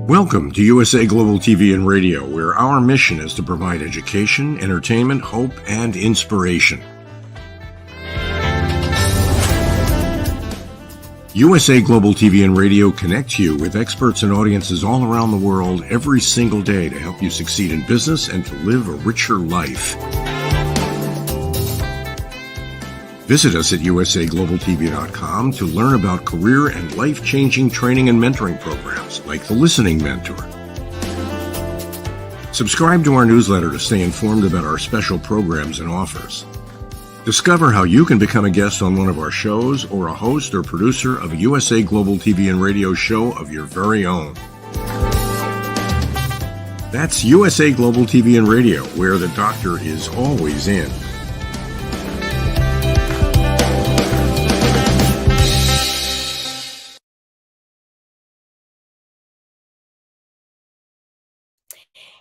Welcome to USA Global TV and Radio, where our mission is to provide education, entertainment, hope, and inspiration. USA Global TV and Radio connects you with experts and audiences all around the world every single day to help you succeed in business and to live a richer life. Visit us at usaglobaltv.com to learn about career and life-changing training and mentoring programs like the Listening Mentor. Subscribe to our newsletter to stay informed about our special programs and offers. Discover how you can become a guest on one of our shows or a host or producer of a USA Global TV and Radio show of your very own. That's USA Global TV and Radio, where the doctor is always in.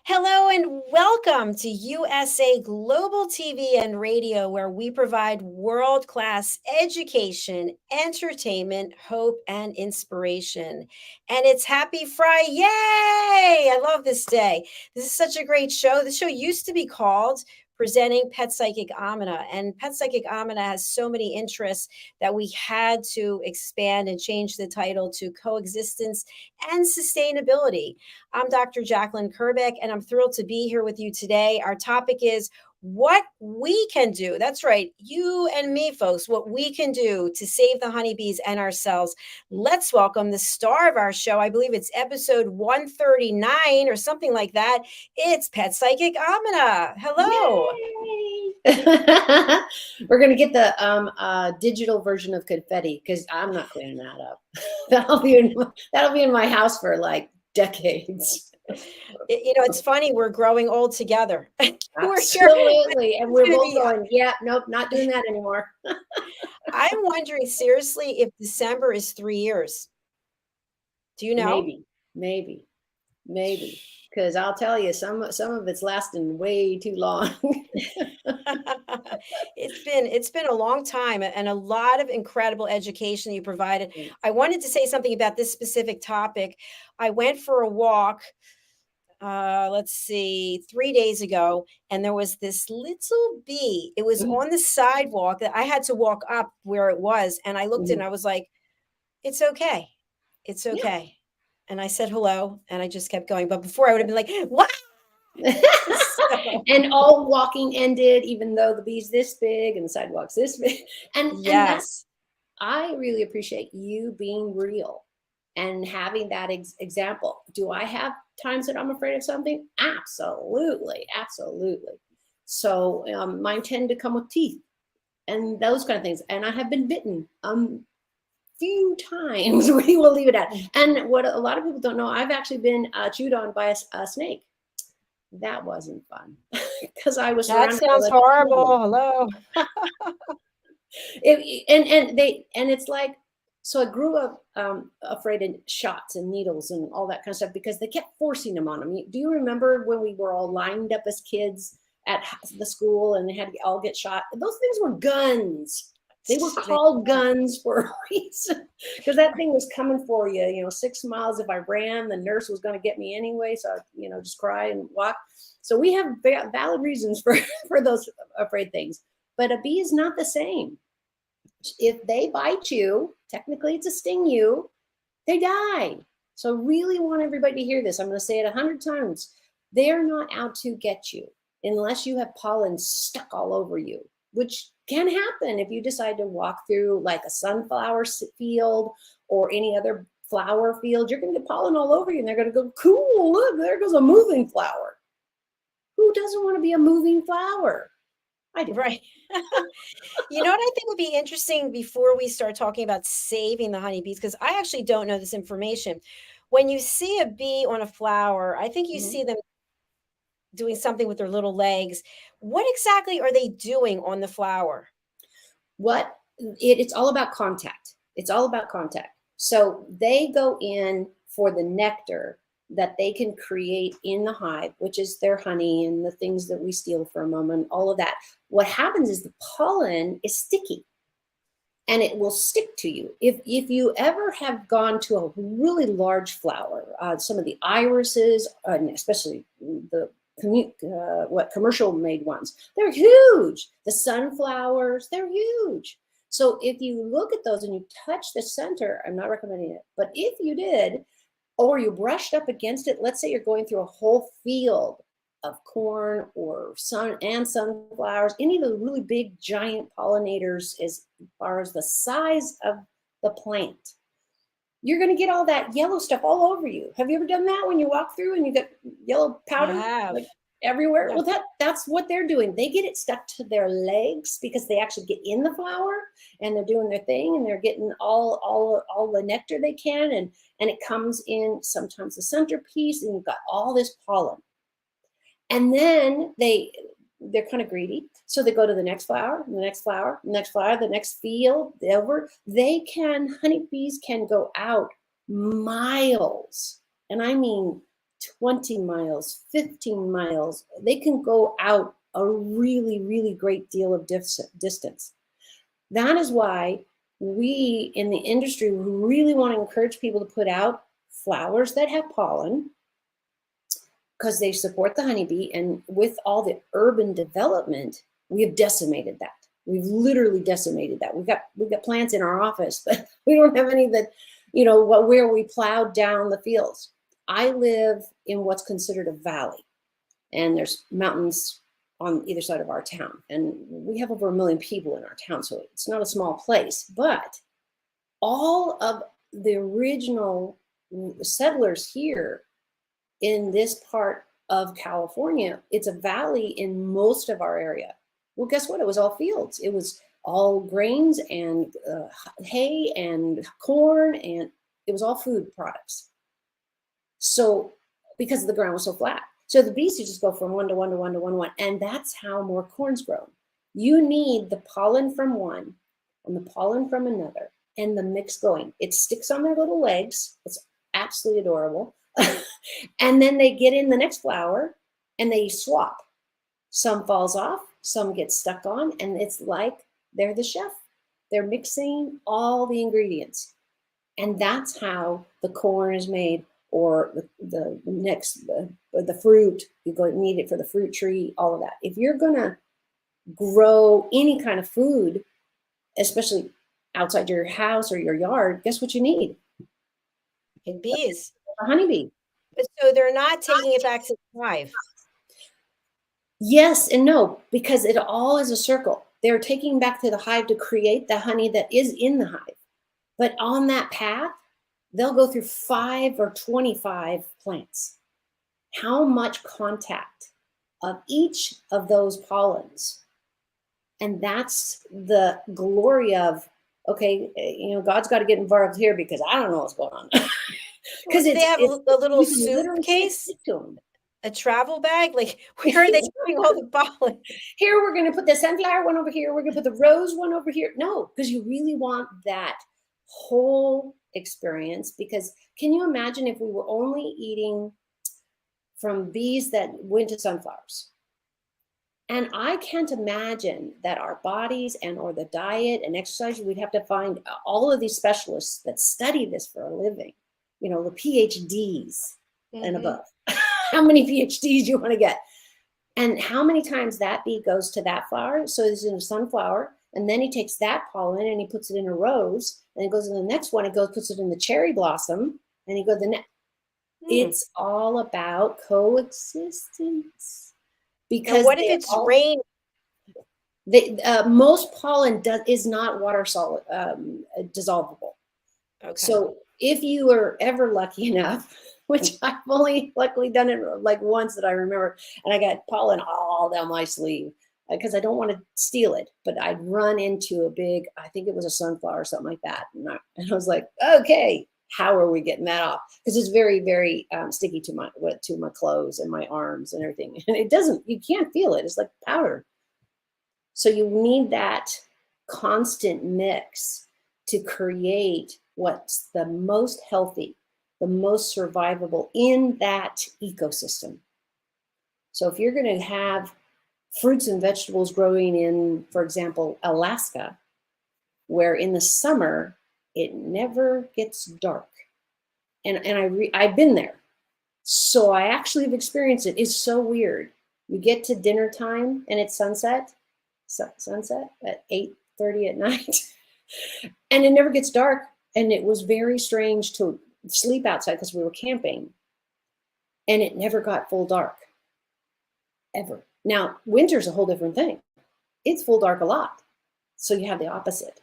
Hello and welcome to USA Global TV and Radio, where we provide world-class education, entertainment, hope, and inspiration. And it's Happy Friday. Yay! I love this day. This is such a great show. The show used to be called Presenting Pet Psychic AMINAH, and Pet Psychic AMINAH has so many interests that we had to expand and change the title to Coexistence and Sustainability. I'm Dr. JACALYN KERBECK, and I'm thrilled to be here with you today. Our topic is what we can do. That's right, you and me, folks, what we can do to save the honeybees and ourselves. Let's welcome the star of our show. I believe it's episode 139 or something like that. It's Pet Psychic AMINAH. Hello. We're going to get the digital version of confetti because I'm not cleaning that up. That'll be in my house for like decades. It's funny. We're growing old together. Absolutely. And we're both going, yeah, nope, not doing that anymore. I'm wondering seriously if December is 3 years. Do you know? Maybe. Because I'll tell you, some of it's lasting way too long. It's been a long time and a lot of incredible education you provided. I wanted to say something about this specific topic. I went for a walk, 3 days ago, and there was this little bee. It was on the sidewalk that I had to walk up where it was. And I looked and I was like, it's okay. It's okay. Yeah. And I said hello, and I just kept going. But before I would have been like, wow. And all walking ended, even though the bee's this big and the sidewalk's this big. And yes, I really appreciate you being real and having that example. Do I have times that I'm afraid of something? Absolutely. So mine tend to come with teeth and those kind of things. And I have been bitten few times. We will leave it at. And what a lot of people don't know, I've actually been chewed on by a snake. That wasn't fun because I was. That sounds horrible. Hello. It's like, so I grew up afraid of shots and needles and all that kind of stuff because they kept forcing them on them. Do you remember when we were all lined up as kids at the school and they had to all get shot? Those things were guns. They were called guns for a reason because that thing was coming for you, 6 miles. If I ran, the nurse was going to get me anyway. So, just cry and walk. So we have valid reasons for those afraid things. But a bee is not the same. If they bite you, technically it's a sting you, they die. So really want everybody to hear this. I'm going to say it 100 times. They're not out to get you unless you have pollen stuck all over you, which can happen if you decide to walk through like a sunflower field or any other flower field. You're going to get pollen all over you and they're going to go, cool, look, there goes a moving flower. Who doesn't want to be a moving flower? I do. Right. You know what I think would be interesting before we start talking about saving the honeybees, because I actually don't know this information. When you see a bee on a flower, I think you see them doing something with their little legs. What exactly are they doing on the flower? It's all about contact. It's all about contact. So they go in for the nectar that they can create in the hive, which is their honey and the things that we steal for a moment, all of that. What happens is the pollen is sticky. and it will stick to you. If you ever have gone to a really large flower, some of the irises, and especially the commercial made ones, they're huge. The sunflowers, they're huge. So if you look at those and you touch the center, I'm not recommending it, but if you did, or you brushed up against it, let's say you're going through a whole field of corn or sunflowers, any of the really big giant pollinators as far as the size of the plant, you're going to get all that yellow stuff all over you. Have you ever done that when you walk through and you get yellow powder like everywhere? Yeah. Well, that's what they're doing. They get it stuck to their legs because they actually get in the flower and they're doing their thing and they're getting all the nectar they can, and it comes in sometimes the centerpiece, and you've got all this pollen. And then they're kind of greedy. So they go to the next flower, the next flower, the next flower, the next field, over. Honeybees can go out miles. And I mean 20 miles, 15 miles. They can go out a really, really great deal of distance. That is why we in the industry really want to encourage people to put out flowers that have pollen, because they support the honeybee. And with all the urban development, we have decimated that. We've literally decimated that. We've got plants in our office, but we don't have any that, where we plowed down the fields. I live in what's considered a valley, and there's mountains on either side of our town. And we have over 1 million people in our town, so it's not a small place. But all of the original settlers here in this part of California, it's a valley in most of our area. Well, guess what? It was all fields. It was all grains and hay and corn, and it was all food products. So because the ground was so flat. So the bees just go from one to one to one to one to one, and that's how more corn's grown. You need the pollen from one and the pollen from another and the mix going. It sticks on their little legs. It's absolutely adorable. And then they get in the next flower and they swap. Some falls off, some get stuck on, and it's like they're the chef. They're mixing all the ingredients. And that's how the corn is made, or the fruit. You go need it for the fruit tree, all of that. If you're gonna grow any kind of food, especially outside your house or your yard, guess what you need? Bees. A honeybee. So they're not taking it back to the hive. Yes and no, because it all is a circle. They're taking back to the hive to create the honey that is in the hive. But on that path, they'll go through 5 or 25 plants. How much contact of each of those pollens? And that's the glory of, okay, God's got to get involved here because I don't know what's going on. Because they have a little suitcase, a travel bag. Like, where are they putting all the pollen? Here, we're going to put the sunflower one over here. We're going to put the rose one over here. No, because you really want that whole experience. Because can you imagine if we were only eating from bees that went to sunflowers? And I can't imagine that our bodies or the diet and exercise, we'd have to find all of these specialists that study this for a living, the PhDs and above. How many PhDs do you want to get? And how many times that bee goes to that flower? So it's in a sunflower, and then he takes that pollen and he puts it in a rose, and it goes in the next one, puts it in the cherry blossom, and he goes the next. It's all about coexistence. Because what if it's rain? Most pollen is not water solid dissolvable. Okay. So if you are ever lucky enough, which I've only luckily done it like once that I remember, and I got pollen all down my sleeve because I don't want to steal it, but I'd run into a big, I think it was a sunflower or something like that, and I was like, okay, how are we getting that off? Because it's very, very sticky to my clothes and my arms and everything. And you can't feel it. It's like powder. So you need that constant mix to create what's the most healthy, the most survivable in that ecosystem. So if you're going to have fruits and vegetables growing in, for example, Alaska, where in the summer, it never gets dark. And I've been there. So I actually have experienced it. It's so weird. You get to dinner time and it's sunset at 8:30 at night. And it never gets dark. And it was very strange to sleep outside because we were camping. And it never got full dark, ever. Now, winter's a whole different thing. It's full dark a lot. So you have the opposite.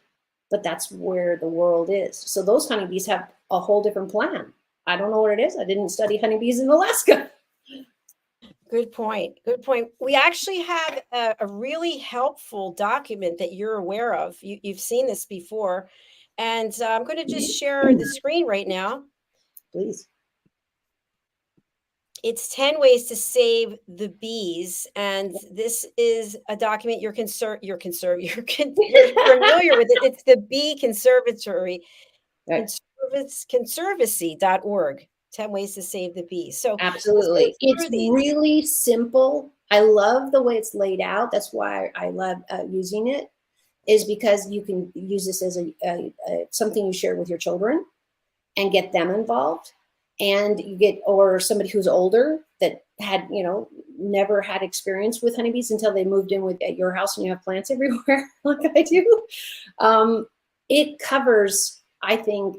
But that's where the world is. So those honeybees have a whole different plan. I don't know what it is. I didn't study honeybees in Alaska. Good point. Good point. We actually have a really helpful document that you're aware of. You've seen this before. And I'm going to just share the screen right now. Please. It's 10 ways to save the bees. And this is a document you're familiar with it. It's the Bee Conservatory, conservancy.org. 10 ways to save the bees. So absolutely. It's really simple. I love the way it's laid out. That's why I love using it, is because you can use this as something you share with your children and get them involved. And you get, or somebody who's older that had, never had experience with honeybees until they moved in at your house and you have plants everywhere like I do. It covers, I think,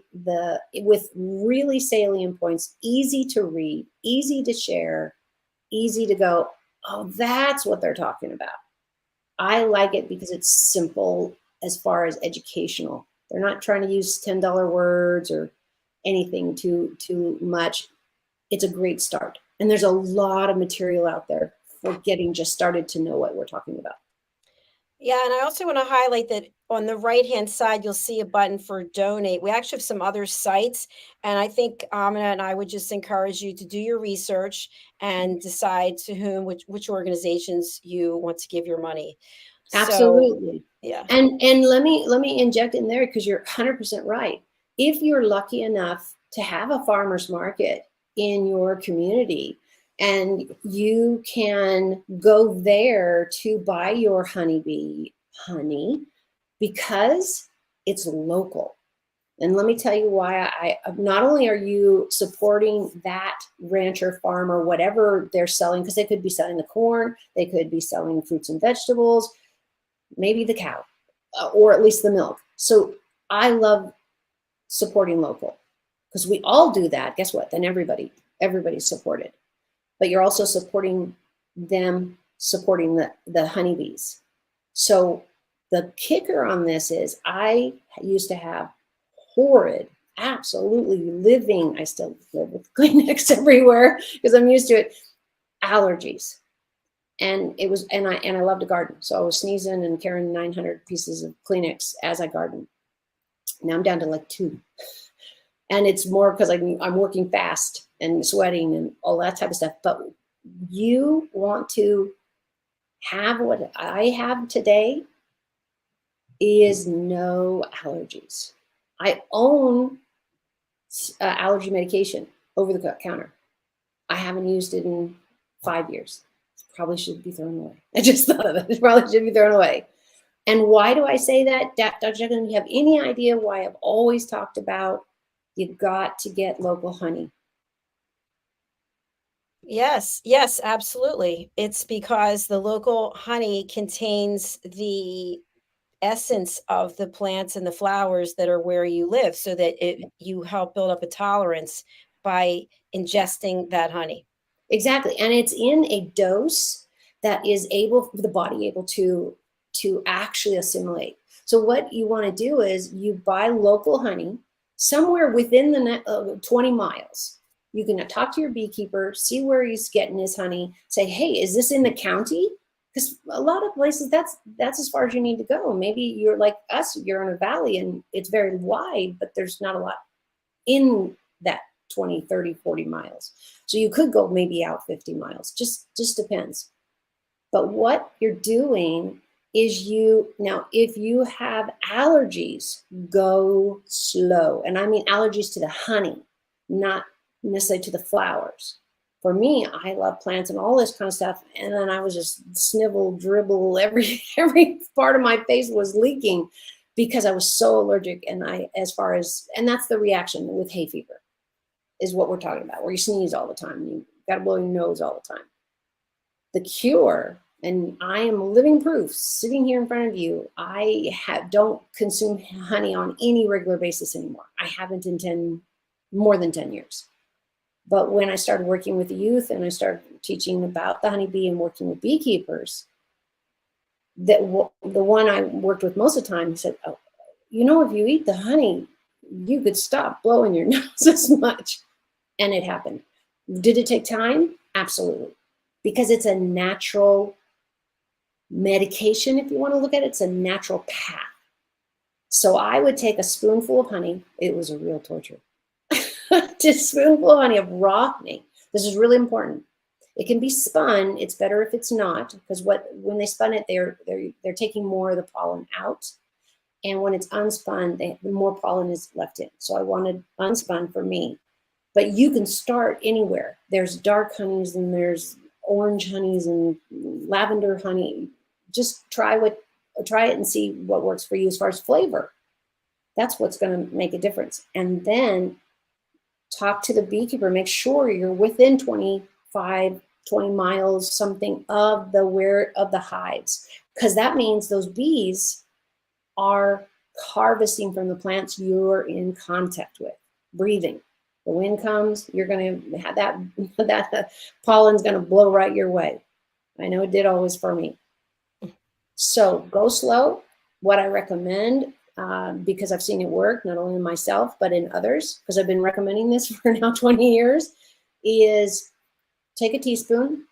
with really salient points, easy to read, easy to share, easy to go, oh, that's what they're talking about. I like it because it's simple as far as educational. They're not trying to use $10 words or anything too much. It's a great start. And there's a lot of material out there for getting just started to know what we're talking about. Yeah, and I also want to highlight that on the right-hand side, you'll see a button for donate. We actually have some other sites, and I think AMINAH and I would just encourage you to do your research and decide to whom, which organizations you want to give your money. Absolutely. So, yeah. And let me inject in there, because you're 100% right. If you're lucky enough to have a farmer's market in your community, and you can go there to buy your honeybee honey because it's local. And let me tell you why. Not only are you supporting that rancher, farmer, whatever they're selling, because they could be selling the corn, they could be selling fruits and vegetables, maybe the cow, or at least the milk. So I love supporting local, because we all do that. Guess what? Then everybody's supported. But you're also supporting them, supporting the honeybees. So the kicker on this is, I used to have horrid, absolutely living, I still live with Kleenex everywhere because I'm used to it, allergies. And I loved to garden. So I was sneezing and carrying 900 pieces of Kleenex as I garden. Now I'm down to like 2. And it's more because I'm working fast and sweating and all that type of stuff. But you want to have what I have today is no allergies. I own allergy medication over the counter. I haven't used it in 5 years. It probably should be thrown away. I just thought of it. It probably should be thrown away. And why do I say that? Dr. Jacalyn, do you have any idea why I've always talked about you've got to get local honey? Yes, absolutely. It's because the local honey contains the essence of the plants and the flowers that are where you live, so that you help build up a tolerance by ingesting that honey. Exactly. And it's in a dose that is able, the body able to actually assimilate. So what you want to do is you buy local honey somewhere within the 20 miles. You can talk to your beekeeper, see where he's getting his honey, say, hey, is this in the county? Because a lot of places, that's as far as you need to go. Maybe you're like us, you're in a valley and it's very wide, but there's not a lot in that 20, 30, 40 miles. So you could go maybe out 50 miles, just depends. But what you're doing is now if you have allergies, go slow. And I mean allergies to the honey, not necessarily to the flowers. For me, I love plants and all this kind of stuff. And then I was just snivel, dribble, every part of my face was leaking. because I was so allergic. And and that's the reaction with hay fever is what we're talking about, where you sneeze all the time. You got to blow your nose all the time. The cure, and I am living proof sitting here in front of you, I don't consume honey on any regular basis anymore. I haven't in more than 10 years. But when I started working with the youth and I started teaching about the honeybee and working with beekeepers, the one I worked with most of the time, he said, oh, if you eat the honey, you could stop blowing your nose as much. And it happened. Did it take time? Absolutely. Because it's a natural medication, if you want to look at it. It's a natural path. So I would take a spoonful of honey. It was a real torture. Just a spoonful of honey, of raw honey. This is really important. It can be spun. It's better if it's not, because when they spun it, they're taking more of the pollen out. And when it's unspun, the more pollen is left in. So I wanted unspun for me. But you can start anywhere. There's dark honeys and there's orange honeys and lavender honey. Just try it and see what works for you as far as flavor. That's what's going to make a difference. And then talk to the beekeeper. Make sure you're within 20 miles something of the hives, because that means those bees are harvesting from the plants you're in contact with, breathing. The wind comes, you're going to have that pollen's going to blow right your way. I know it did always for me. So go slow. What I recommend, because I've seen it work, not only in myself, but in others, because I've been recommending this for now 20 years, is take a teaspoon,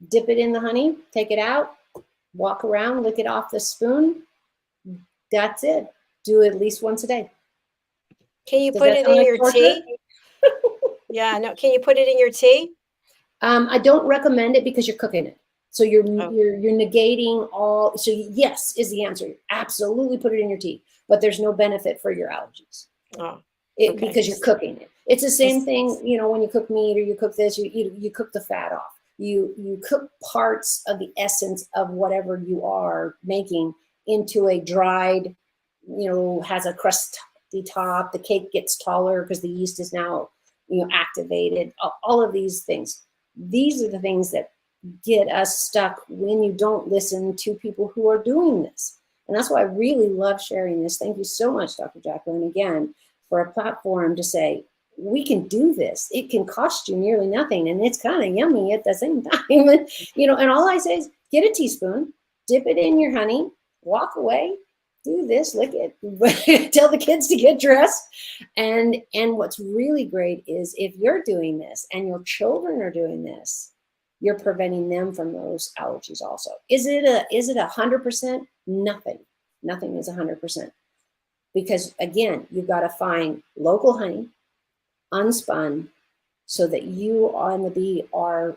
dip it in the honey, take it out, walk around, lick it off the spoon. That's it. Do it at least once a day. Can you put it in your tea? Yeah, no. Can you put it in your tea? I don't recommend it because you're cooking it. So you're negating all. So yes is the answer. Absolutely put it in your tea, but there's no benefit for your allergies. Because you're cooking it. It's the same thing, when you cook meat or you cook this, you cook the fat off. You cook parts of the essence of whatever you are making into a dried, has a crusty top. The cake gets taller because the yeast is now activated. All of these things. These are the things that get us stuck when you don't listen to people who are doing this. And that's why I really love sharing this. Thank you so much, Dr. Jacalyn, again, for a platform to say, we can do this. It can cost you nearly nothing. And it's kind of yummy at the same time. And all I say is get a teaspoon, dip it in your honey, walk away, do this, lick it, tell the kids to get dressed. And what's really great is if you're doing this and your children are doing this, you're preventing them from those allergies also. Is it 100%? Nothing. Nothing is 100%. Because again, you've got to find local honey, unspun, so that you and the bee are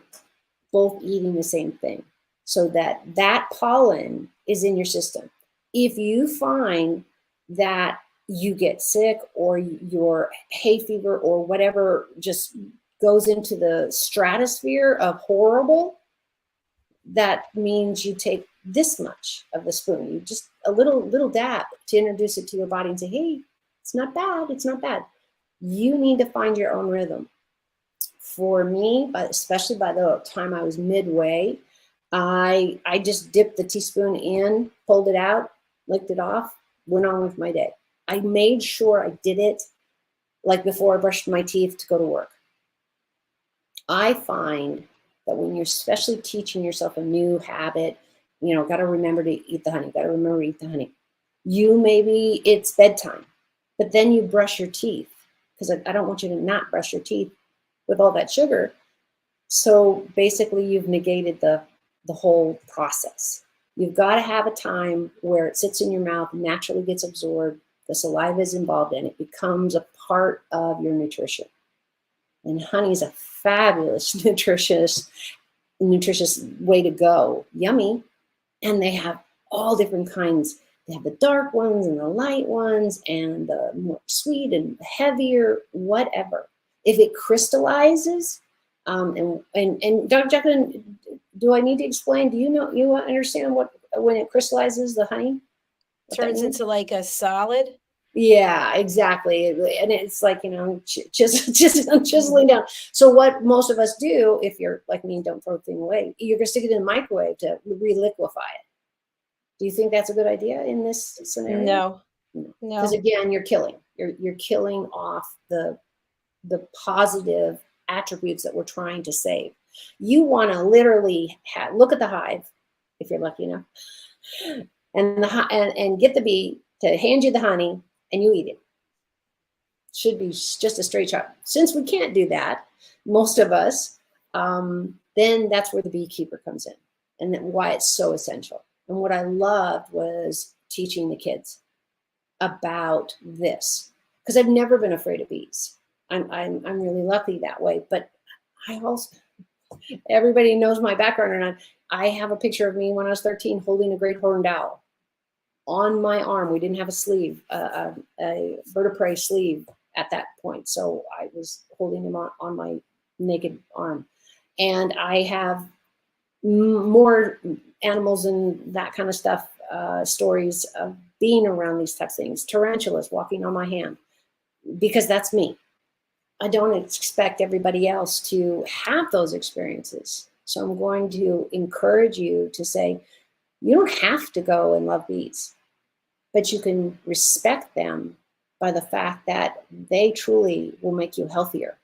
both eating the same thing, so that pollen is in your system. If you find that you get sick or your hay fever or whatever just goes into the stratosphere of horrible, that means you take this much of the spoon, you just a little dab to introduce it to your body and say, hey, it's not bad, it's not bad. You need to find your own rhythm. For me, especially by the time I was midway, I just dipped the teaspoon in, pulled it out, licked it off, went on with my day. I made sure I did it like before I brushed my teeth to go to work. I find that when you're especially teaching yourself a new habit, got to remember to eat the honey, got to remember to eat the honey. Maybe it's bedtime, but then you brush your teeth, because I don't want you to not brush your teeth with all that sugar. So basically you've negated the whole process. You've got to have a time where it sits in your mouth, naturally gets absorbed, the saliva is involved, and it becomes a part of your nutrition. And honey is a fabulous, nutritious way to go. Yummy. And they have all different kinds. They have the dark ones and the light ones and the more sweet and heavier, whatever. If it crystallizes, and Dr. Jacalyn, do I need to explain? Do you understand when it crystallizes the honey? Turns into like a solid. Yeah, exactly. And it's like, you know, chiseling down. So what most of us do, if you're like me and don't throw the thing away, you're gonna stick it in the microwave to re-liquefy it. Do you think that's a good idea in this scenario? No, Because no. again, you're killing off the positive attributes that we're trying to save. You want to literally look at the hive, if you're lucky enough, and get the bee to hand you the honey, and you eat it. Should be just a straight shot. Since we can't do that, most of us, then that's where the beekeeper comes in, and why it's so essential. And what I loved was teaching the kids about this, because I've never been afraid of bees. I'm really lucky that way. But I also, everybody knows my background, and I have a picture of me when I was 13 holding a great horned owl on my arm. We didn't have a sleeve, a bird of prey sleeve at that point, so I was holding him on my naked arm. And I have more animals and that kind of stuff, stories of being around these types of things, tarantulas walking on my hand, because that's me. I don't expect everybody else to have those experiences. So I'm going to encourage you to say, you don't have to go and love bees, but you can respect them by the fact that they truly will make you healthier.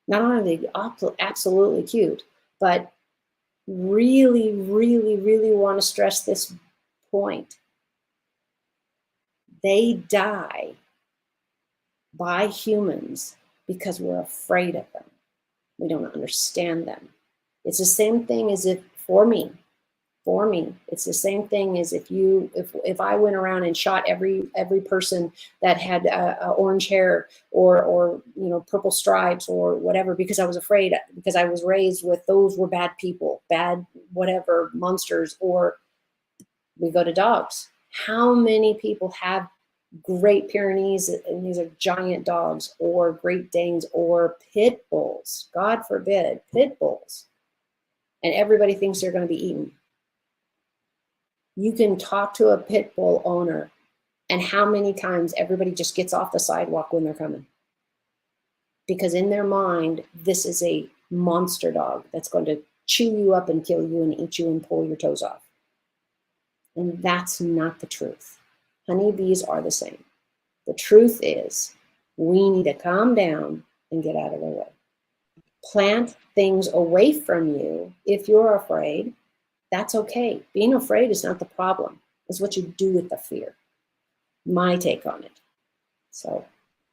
Not only absolutely cute, but really, really, really want to stress this point. They die by humans because we're afraid of them. We don't understand them. It's the same thing as if, for me, it's the same thing as if I went around and shot every person that had orange hair or you know, purple stripes or whatever, because I was afraid, because I was raised with those were bad people, bad whatever, monsters. Or we go to dogs. How many people have Great Pyrenees, and these are giant dogs, or Great Danes, or pit bulls, God forbid, pit bulls, and everybody thinks they're going to be eaten. You can talk to a pit bull owner, and how many times everybody just gets off the sidewalk when they're coming, because in their mind, this is a monster dog that's going to chew you up and kill you and eat you and pull your toes off. And that's not the truth. Honeybees are the same. The truth is, we need to calm down and get out of their way. Plant things away from you if you're afraid. That's okay. Being afraid is not the problem. It's what you do with the fear. My take on it. So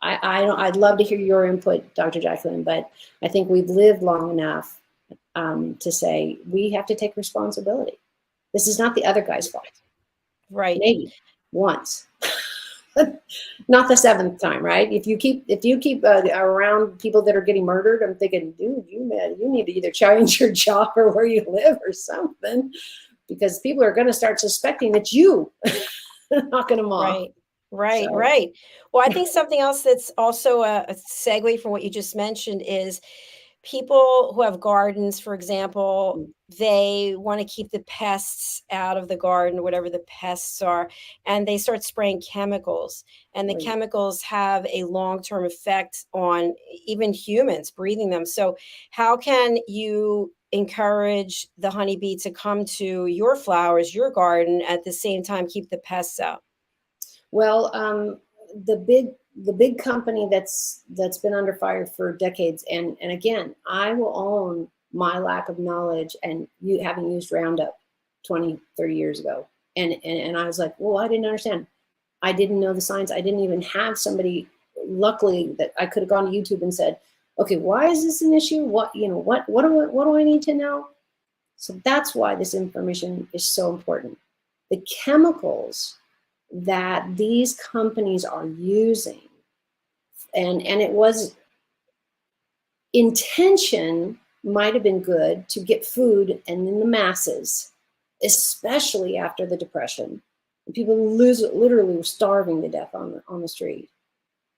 I'd love to hear your input, Dr. JACALYN, but I think we've lived long enough to say we have to take responsibility. This is not the other guy's fault. Right. Maybe once, not the seventh time, right? If you keep around people that are getting murdered, I'm thinking, dude, you need to either change your job or where you live or something, because people are going to start suspecting that you knocking them off. Right. So. Right. Well, I think something else that's also a segue from what you just mentioned is people who have gardens, for example, they want to keep the pests out of the garden, whatever the pests are, and they start spraying chemicals. And the Right. chemicals have a long-term effect on even humans breathing them. So how can you encourage the honeybee to come to your flowers, your garden, at the same time keep the pests out? Well, the big company that's been under fire for decades, and again, I will own my lack of knowledge and you having used Roundup 20, 30 years ago. And I was like, well, I didn't understand. I didn't know the science. I didn't even have somebody, luckily, that I could have gone to YouTube and said, okay, why is this an issue? What do I need to know? So that's why this information is so important. The chemicals that these companies are using, and it was intention might have been good to get food and in the masses, especially after the Depression. People literally were starving to death on the street.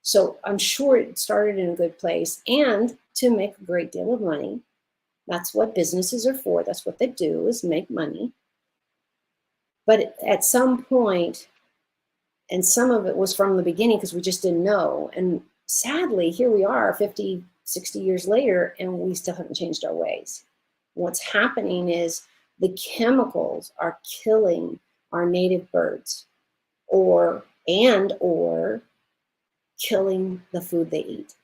So I'm sure it started in a good place, and to make a great deal of money. That's what businesses are for. That's what they do, is make money. But at some point, And some of it was from the beginning because we just didn't know. And sadly, here we are 50, 60 years later, and we still haven't changed our ways. What's happening is the chemicals are killing our native birds or killing the food they eat.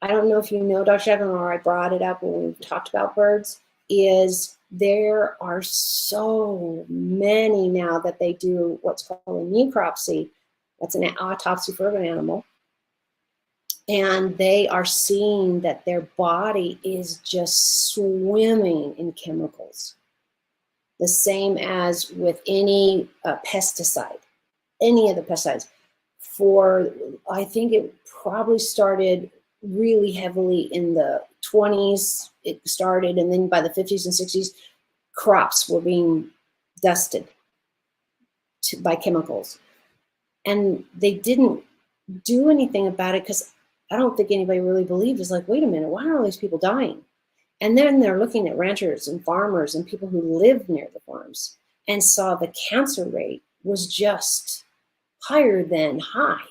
I don't know if you know, Dr. Jacalyn, or I brought it up when we talked about birds, is there are so many now that they do what's called a necropsy. That's an autopsy for an animal. And they are seeing that their body is just swimming in chemicals. The same as with any pesticide, any of the pesticides. I think it probably started really heavily in the 20s. It started, and then by the 50s and 60s, crops were being dusted by chemicals. And they didn't do anything about it because I don't think anybody really believed. It's like, wait a minute, why are all these people dying? And then they're looking at ranchers and farmers and people who live near the farms and saw the cancer rate was just higher than high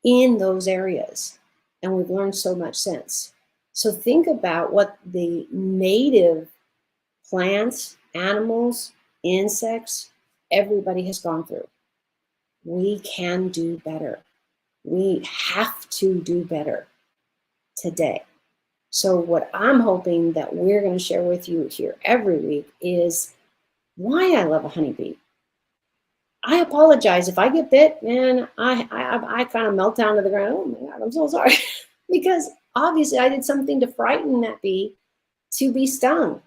in those areas. And we've learned so much since. So think about what the native plants, animals, insects, everybody has gone through. We can do better. We have to do better today. So what I'm hoping that we're going to share with you here every week is why I love a honeybee. I apologize if I get bit, man. I kind of melt down to the ground. Oh my God, I'm so sorry. Because obviously I did something to frighten that bee to be stung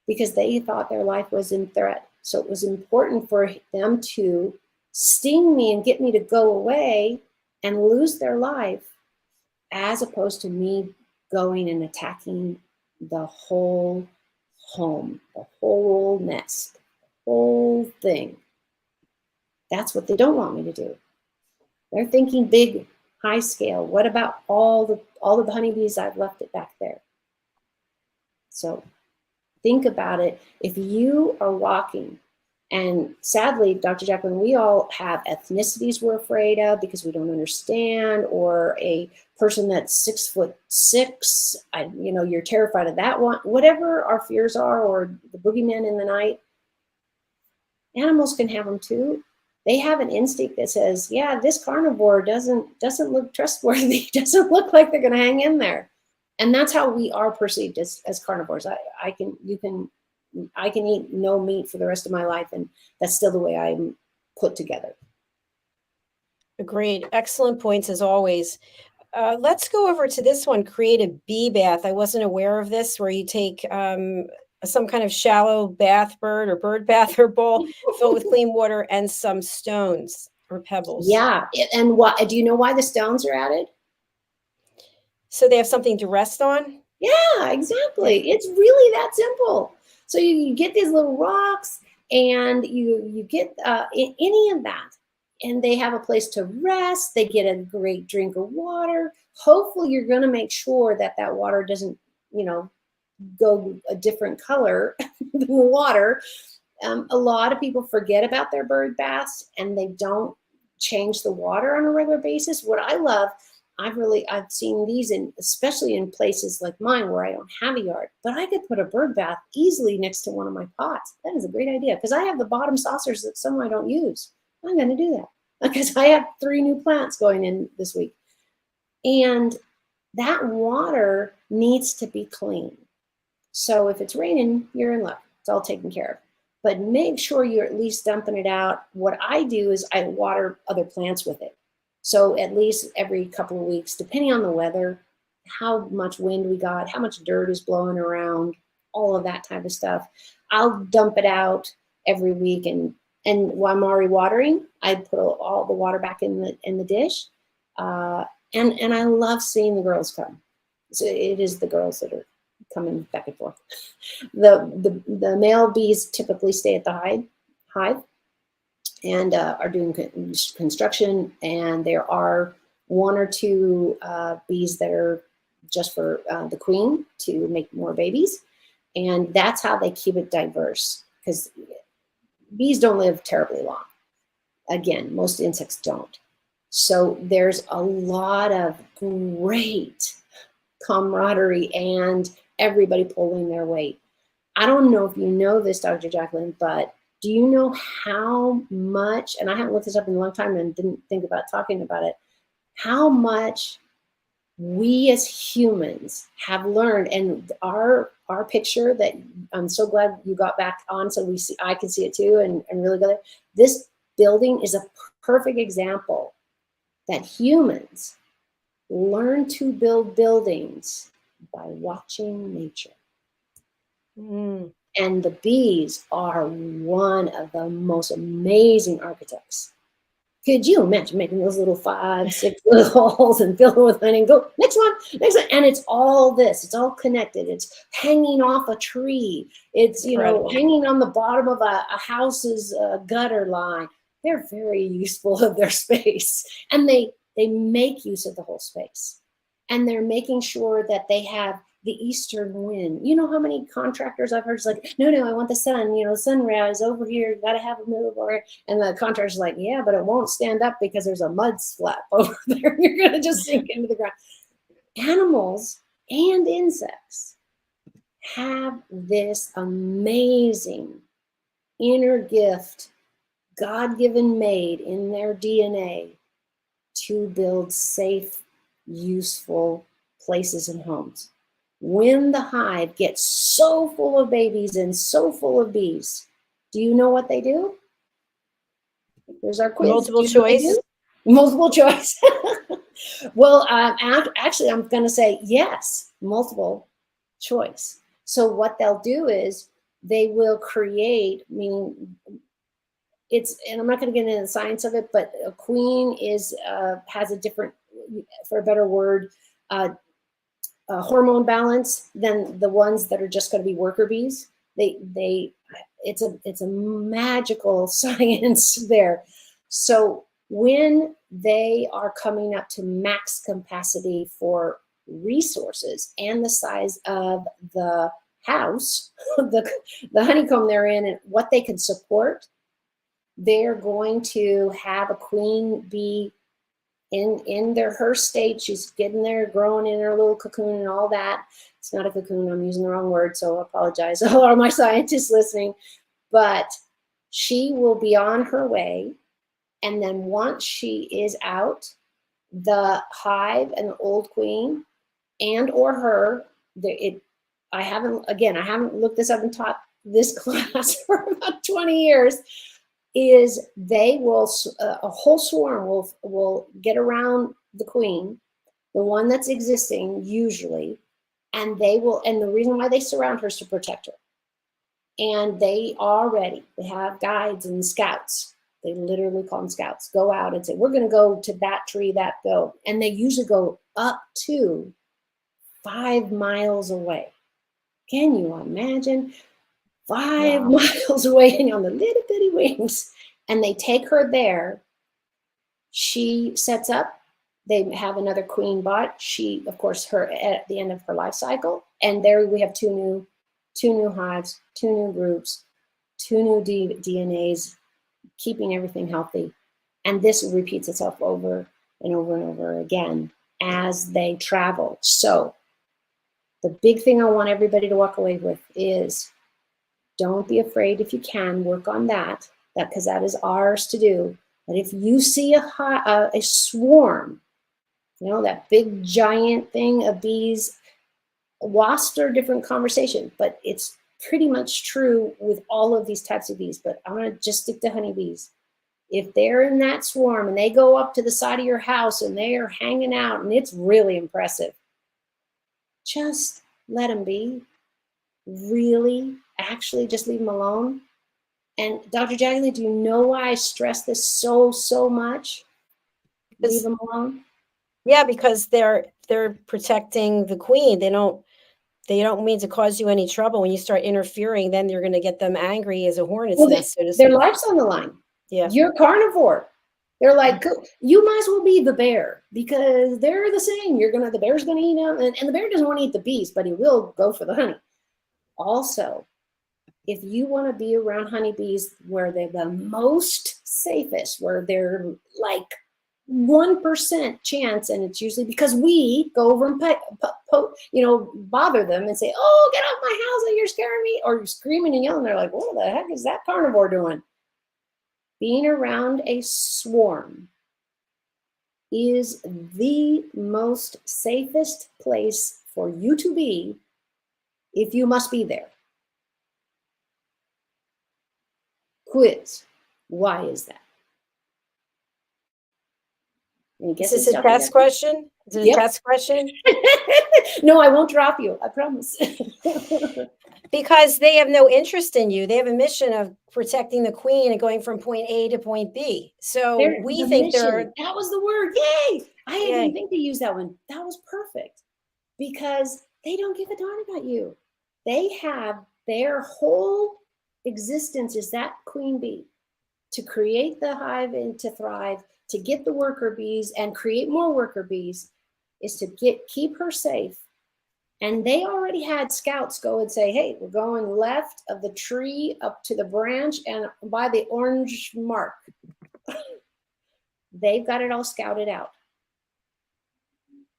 because they thought their life was in threat. So it was important for them to sting me and get me to go away and lose their life, as opposed to me going and attacking the whole home, the whole nest, the whole thing. That's what they don't want me to do. They're thinking big, high scale. What about all the honeybees I've left it back there? So think about it. If you are walking, and sadly, Dr. Jacalyn, we all have ethnicities we're afraid of because we don't understand, or a person that's 6'6", you're terrified of that one. Whatever our fears are, or the boogeyman in the night, animals can have them too. They have an instinct that says, yeah, this carnivore doesn't look trustworthy, doesn't look like they're going to hang in there. And that's how we are perceived as carnivores. I can eat no meat for the rest of my life, and that's still the way I'm put together. Agreed. Excellent points as always. Let's go over to this one, create a bee bath. I wasn't aware of this, where you take some kind of shallow bath bird or bird bath or bowl filled with clean water and some stones or pebbles. Yeah. And do you know why the stones are added? So they have something to rest on? Yeah, exactly. It's really that simple. So you get these little rocks and you get any of that, and they have a place to rest. They get a great drink of water. Hopefully you're going to make sure that water doesn't, go a different color than the water. A lot of people forget about their bird baths and they don't change the water on a regular basis. What I love, I've seen these especially in places like mine where I don't have a yard, but I could put a bird bath easily next to one of my pots. That is a great idea because I have the bottom saucers that some I don't use. I'm going to do that because I have 3 new plants going in this week. And that water needs to be clean. So if it's raining, you're in luck. It's all taken care of. But make sure you're at least dumping it out. What I do is I water other plants with it. So at least every couple of weeks, depending on the weather, how much wind we got, how much dirt is blowing around, all of that type of stuff, I'll dump it out every week. And while I'm already watering, I put all the water back in the dish. And I love seeing the girls come. So it is the girls that are coming back and forth. The male bees typically stay at the hive and are doing construction, and there are 1 or 2 bees that are just for the queen to make more babies, and that's how they keep it diverse, because bees don't live terribly long. Again, most insects don't. So there's a lot of great camaraderie and everybody pulling their weight. I don't know if you know this, Dr. Jacalyn, but do you know how much, and I haven't looked this up in a long time and didn't think about talking about it, how much we as humans have learned, and our picture that I'm so glad you got back on so we see, I can see it too, and really go, this building is a perfect example that humans learn to build buildings by watching nature. And the bees are one of the most amazing architects. Could you imagine making those little 5, 6 little holes and fill them with honey and go, next one, next one. And it's all this, it's all connected. It's hanging off a tree. It's, you know, hanging on the bottom of a house's gutter line. They're very useful of their space. And they make use of the whole space. And they're making sure that they have the eastern wind. You know how many contractors I've heard is like, no, I want the sun, you know, sunrise over here, you gotta have a move over here. And the contractor's like, yeah, but it won't stand up because there's a mud flap over there. You're gonna just sink into the ground. Animals and insects have this amazing inner gift, God-given made in their DNA to build safe, useful places and homes. When the hive gets so full of babies and so full of bees, do you know what they do? There's our quiz. Multiple choice. Multiple choice. Well, actually, I'm going to say yes, multiple choice. So what they'll do is they will create, meaning it's, and I'm not going to get into the science of it, but a queen is has a different, for a better word, hormone balance than the ones that are just going to be worker bees. It's a magical science there. So when they are coming up to max capacity for resources and the size of the house, the honeycomb they're in and what they can support, they're going to have a queen bee in her state. She's getting there, growing in her little cocoon and all that. It's not a cocoon, I'm using the wrong word, so I apologize to all my scientists listening. But she will be on her way, and then once she is out, the hive and the old queen and or her, I haven't looked this up and taught this class for about 20 years, is they will, a whole swarm will get around the queen, the one that's existing usually, and they will, and the reason why they surround her is to protect her. And they have guides and scouts. They literally call them scouts. Go out and say, we're going to go to that tree, that go. And they usually go up to 5 miles away. Can you imagine? 5 miles away and on the little bitty wings. And they take her there. She sets up. They have another queen bot. She, of course, her at the end of her life cycle. And there we have two new hives, 2 new groups, 2 new DNAs, keeping everything healthy. And this repeats itself over and over and over again as they travel. So the big thing I want everybody to walk away with is, don't be afraid. If you can, work on that because that is ours to do. But if you see a swarm, you know, that big giant thing of bees, wasps are a different conversation, but it's pretty much true with all of these types of bees. But I'm going to just stick to honeybees. If they're in that swarm and they go up to the side of your house and they are hanging out and it's really impressive, just let them be. Really, actually, just leave them alone. And Dr. Jacalyn, do you know why I stress this so much? Leave them alone. Yeah, because they're protecting the queen. They don't mean to cause you any trouble. When you start interfering, then you're going to get them angry as a hornet's nest. So their life's on the line. Yeah, you're carnivore. They're like, you might as well be the bear because they're the same. The bear's going to eat them, and the bear doesn't want to eat the bees, but he will go for the honey. Also, if you want to be around honeybees where they're the most safest, where they're like 1% chance, and it's usually because we go over and bother them and say, oh, get off my house, you're scaring me, or you're screaming and yelling. They're like, what the heck is that carnivore doing? Being around a swarm is the most safest place for you to be if you must be there. Quiz, why is that? Is this a test question? Is it a test question? No, I won't drop you, I promise. Because they have no interest in you. They have a mission of protecting the queen and going from point A to point B. So we think they're... That was the word, yay! I didn't even think to use that one. That was perfect. Because they don't give a darn about you. They have their whole existence is that queen bee, to create the hive and to thrive, to get the worker bees and create more worker bees, is to keep her safe. And they already had scouts go and say, hey, we're going left of the tree up to the branch and by the orange mark. They've got it all scouted out.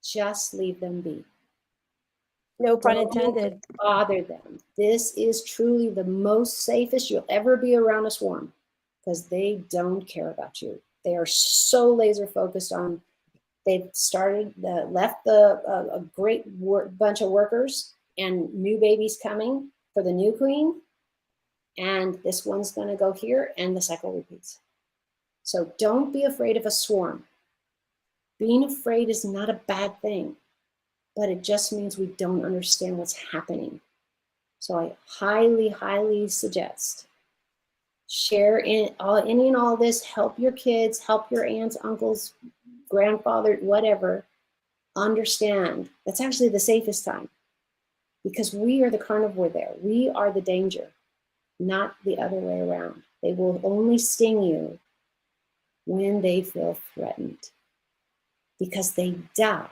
Just leave them be. No pun intended. Don't bother them. This is truly the most safest you'll ever be around a swarm, because they don't care about you. They are so laser focused on, they've left a great bunch of workers and new babies coming for the new queen. And this one's going to go here and the cycle repeats. So don't be afraid of a swarm. Being afraid is not a bad thing, but it just means we don't understand what's happening. So I highly, highly suggest share any and all this, help your kids, help your aunts, uncles, grandfather, whatever, understand that's actually the safest time, because we are the carnivore there. We are the danger, not the other way around. They will only sting you when they feel threatened, because they die.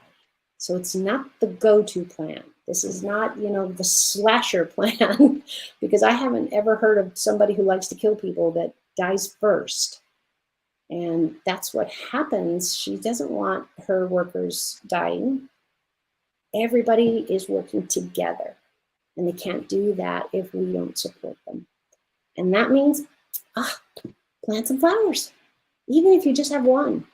So it's not the go-to plan. This is not, the slasher plan, because I haven't ever heard of somebody who likes to kill people that dies first. And that's what happens. She doesn't want her workers dying. Everybody is working together, and they can't do that if we don't support them. And that means, plant some flowers, even if you just have one.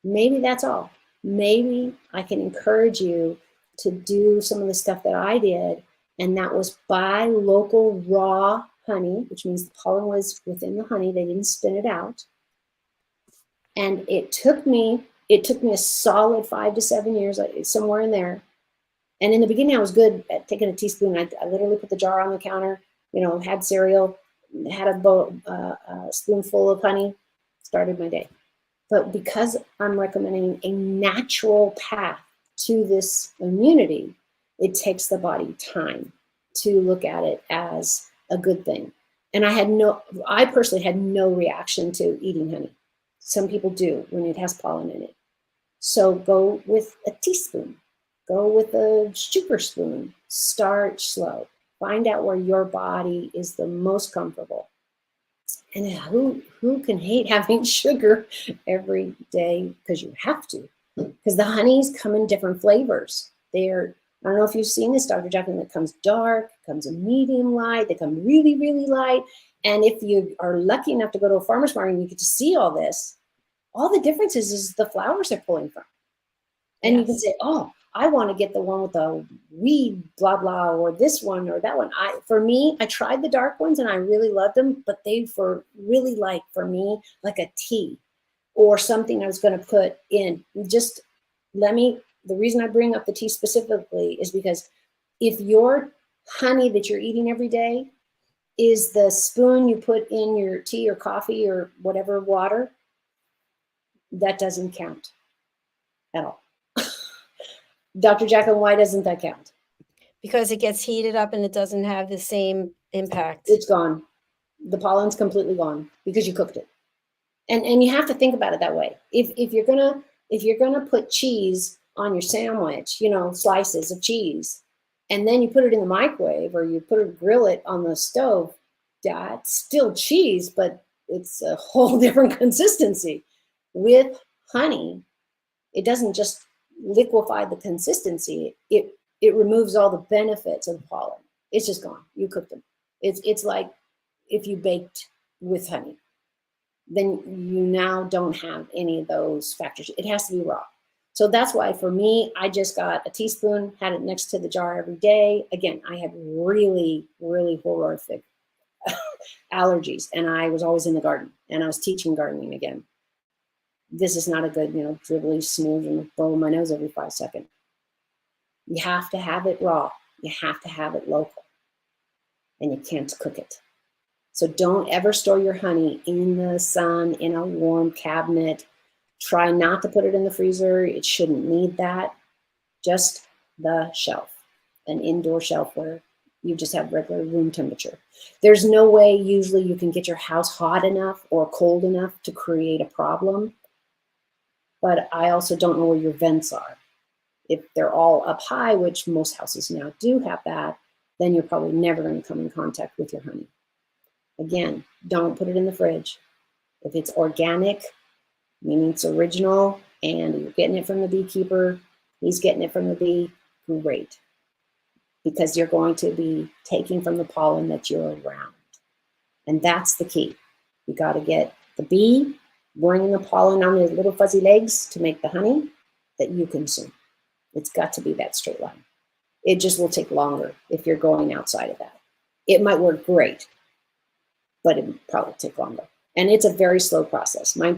Maybe that's all. Maybe I can encourage you to do some of the stuff that I did, and that was buy local raw honey, which means the pollen was within the honey. They didn't spin it out. And it took me a solid 5 to 7 years, somewhere in there. And in the beginning, I was good at taking a teaspoon. I literally put the jar on the counter, had cereal, had a spoonful of honey, started my day. But because I'm recommending a natural path to this immunity, it takes the body time to look at it as a good thing. And I personally had no reaction to eating honey. Some people do when it has pollen in it. So go with a teaspoon, go with a sugar spoon, start slow. Find out where your body is the most comfortable. And who can hate having sugar every day? Because you have to. Because the honeys come in different flavors. I don't know if you've seen this, Dr. Jacalyn, that comes dark, comes a medium light, they come really, really light. And if you are lucky enough to go to a farmer's market and you get to see all this, all the differences is the flowers they're pulling from. And you can say, oh, I want to get the one with the weed, blah, blah, or this one or that one. For me, I tried the dark ones and I really loved them, but they were really for me, like a tea or something I was going to put in. The reason I bring up the tea specifically is because if your honey that you're eating every day is the spoon you put in your tea or coffee or whatever water, that doesn't count at all. Dr. Jacalyn, why doesn't that count? Because it gets heated up and it doesn't have the same impact. It's gone. The pollen's completely gone because you cooked it. And you have to think about it that way. If you're gonna put cheese on your sandwich, slices of cheese, and then you put it in the microwave or you grill it on the stove, that's still cheese, but it's a whole different consistency. With honey, it doesn't just liquefy the consistency, it removes all the benefits of the pollen. It's just gone. You cooked them. It's like if you baked with honey, then you now don't have any of those factors. It has to be raw. So that's why for me, I just got a teaspoon, had it next to the jar every day. Again, I had really, really horrific allergies, and I was always in the garden, and I was teaching gardening again. This is not a good, dribbly, smooth, and blow my nose every 5 seconds. You have to have it raw. You have to have it local, and you can't cook it. So don't ever store your honey in the sun, in a warm cabinet. Try not to put it in the freezer. It shouldn't need that. Just the shelf, an indoor shelf where you just have regular room temperature. There's no way usually you can get your house hot enough or cold enough to create a problem. But I also don't know where your vents are. If they're all up high, which most houses now do have that, then you're probably never going to come in contact with your honey. Again, don't put it in the fridge. If it's organic, meaning it's original, and you're getting it from the beekeeper, he's getting it from the bee, great. Because you're going to be taking from the pollen that you're around. And that's the key. You got to get the bee bringing the pollen on his little fuzzy legs to make the honey that you consume. It's got to be that straight line. It just will take longer if you're going outside of that. It might work great, but it would probably take longer. And it's a very slow process. I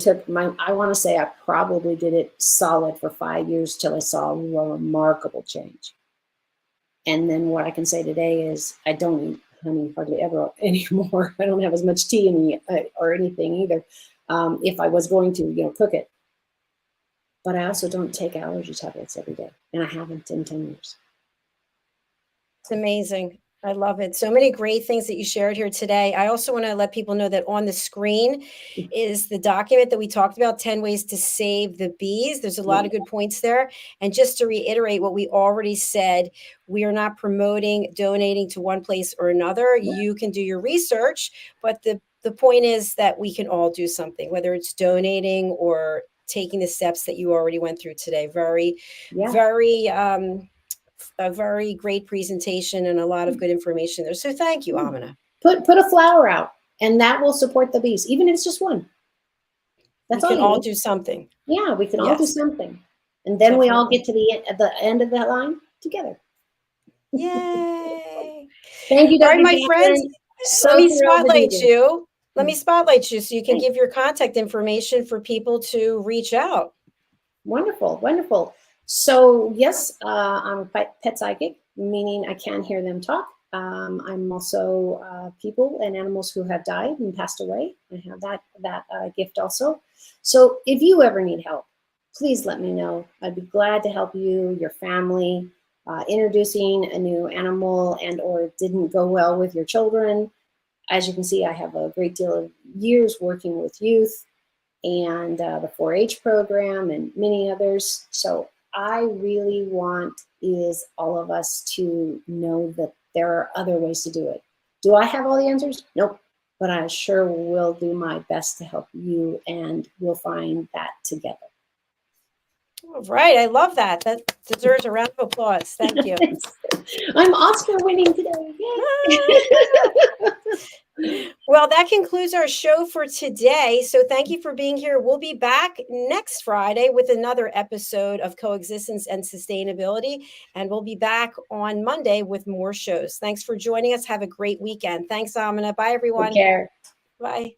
want to say I probably did it solid for 5 years till I saw a remarkable change. And then what I can say today is I don't eat honey hardly ever anymore. I don't have as much tea in me or anything either. If I was going to, cook it. But I also don't take allergy tablets every day. And I haven't in 10 years. It's amazing. I love it. So many great things that you shared here today. I also want to let people know that on the screen is the document that we talked about, 10 ways to save the bees. There's a lot of good points there. And just to reiterate what we already said, we are not promoting donating to one place or another. You can do your research, but the point is that we can all do something, whether it's donating or taking the steps that you already went through today. A very great presentation and a lot of good information there. So thank you, AMINAH. Put a flower out, and that will support the bees, even if it's just one. That's all. We can all do something. Yeah, we can all do something, and then we all get to the end of that line together. Yay! Thank you, Dr. All right, my friends. Let me spotlight you. Let me spotlight you so you can give your contact information for people to reach out. Wonderful, wonderful. So yes, I'm a pet psychic, meaning I can hear them talk. I'm also people and animals who have died and passed away. I have that gift also. So if you ever need help, please let me know. I'd be glad to help you, your family, introducing a new animal and or it didn't go well with your children. As you can see, I have a great deal of years working with youth and the 4-H program and many others. So I really want is all of us to know that there are other ways to do it. Do I have all the answers? Nope. But I sure will do my best to help you, and we'll find that together. All right. I love that. That deserves a round of applause. Thank you. I'm Oscar winning today. Well, that concludes our show for today. So thank you for being here. We'll be back next Friday with another episode of Coexistence and Sustainability. And we'll be back on Monday with more shows. Thanks for joining us. Have a great weekend. Thanks, AMINAH. Bye, everyone. Take care. Bye.